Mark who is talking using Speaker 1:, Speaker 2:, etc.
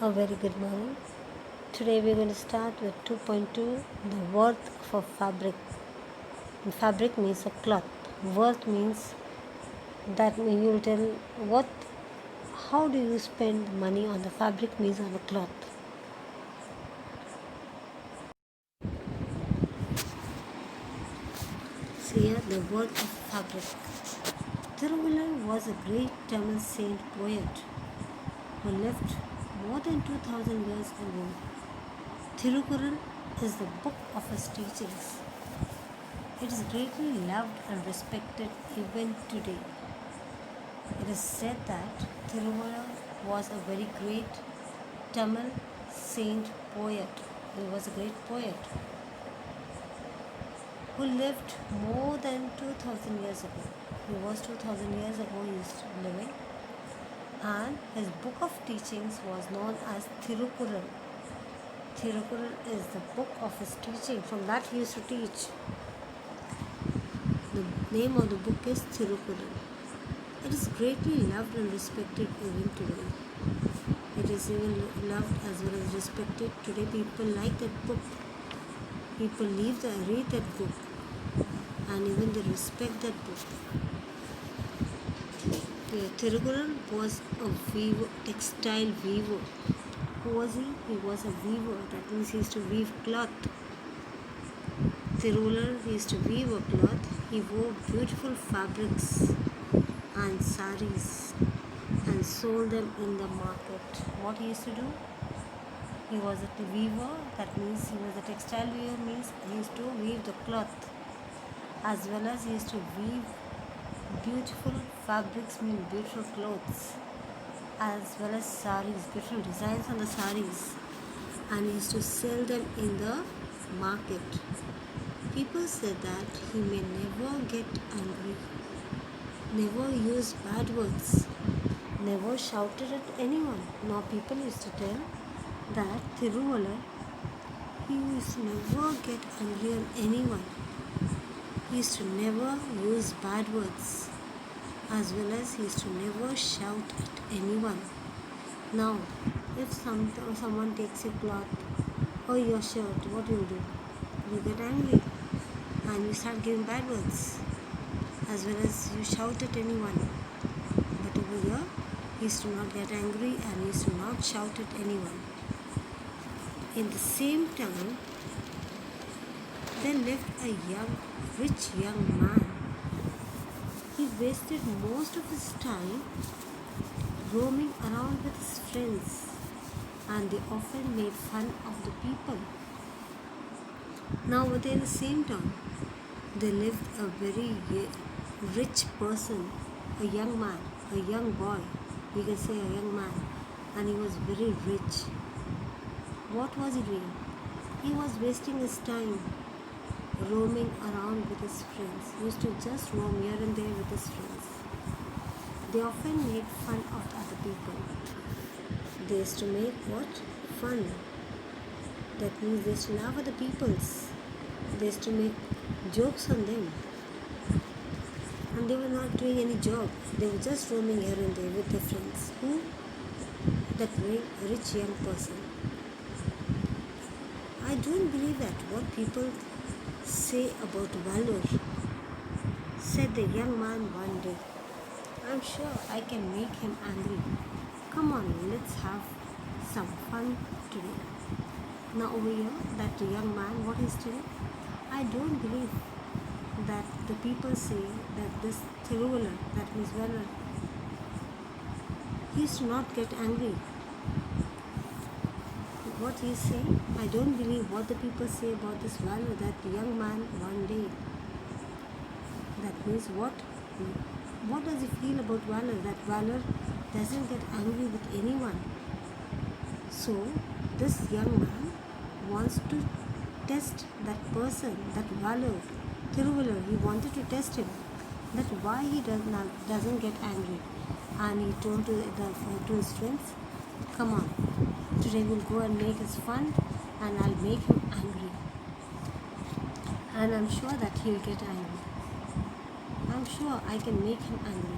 Speaker 1: A very good morning. Today we're going to start with 2.2, the worth of a fabric. And fabric means a cloth. Worth means that you will tell what, how do you spend money on the fabric means on the cloth. So here the worth of fabric. Thiruvallar was a great Tamil saint poet who lived more than 2000 years ago. Thirukural is the book of his teachings. It is greatly loved and respected even today. It is said that Thiruvallar was a very great Tamil saint poet. He was a great poet who lived more than 2000 years ago. He was 2000 years ago he is living, and his book of teachings was known as Thirukural. Thirukural is the book of his teaching. From that he used to teach. The name of the book is Thirukural. It is greatly loved and respected even today. It is even loved as well as respected today. People like that book. People read that book, and even they respect that book. Thirukural was a weaver, textile weaver. Who was he? He was a weaver. That means he used to weave cloth. Thiruvallar used to weave a cloth. He wore beautiful fabrics and saris and sold them in the market. What he used to do? He was a weaver. That means he was a textile weaver. Means he used to weave the cloth, as well as he used to weave beautiful fabrics, mean beautiful clothes, as well as saris, beautiful designs on the saris, and he used to sell them in the market. People said that he may never get angry, never use bad words, never shouted at anyone. Now people used to tell that Thiruvallar, he used to never get angry on anyone. He used to never use bad words, as well as he used to never shout at anyone. Now, if someone takes your cloth or your shirt, what will you do? You get angry and you start giving bad words, as well as you shout at anyone. But over here, he used to not get angry and he used to not shout at anyone. In the same time, there lived a rich young man. He wasted most of his time roaming around with his friends, and they often made fun of the people. Now, within the same town, there lived a very rich person, a young man, a young boy. We can say a young man, and he was very rich. What was he doing? He was wasting his time roaming around with his friends. He used to just roam here and there with his friends. They often made fun of other people. They used to make what? Fun. That means they used to laugh at the peoples. They used to make jokes on them. And they were not doing any job. They were just roaming here and there with their friends. Who? That very rich young person. I don't believe that what people say about valor, said the young man one day. I'm sure I can make him angry. Come on, let's have some fun today. Now over here, that young man, what is today? I don't believe that the people say that this Thiruvallar, that means valor, he used to not get angry. What he is saying, I don't believe what the people say about this valor, that young man one day. That means what? What does he feel about valor? That valor doesn't get angry with anyone. So, this young man wants to test that person, that valor, Thiruvallar. He wanted to test him, that why he doesn't get angry. And he told to his friends, come on, today we'll go and make his fun, and I'll make him angry. And I'm sure that he'll get angry. I'm sure I can make him angry.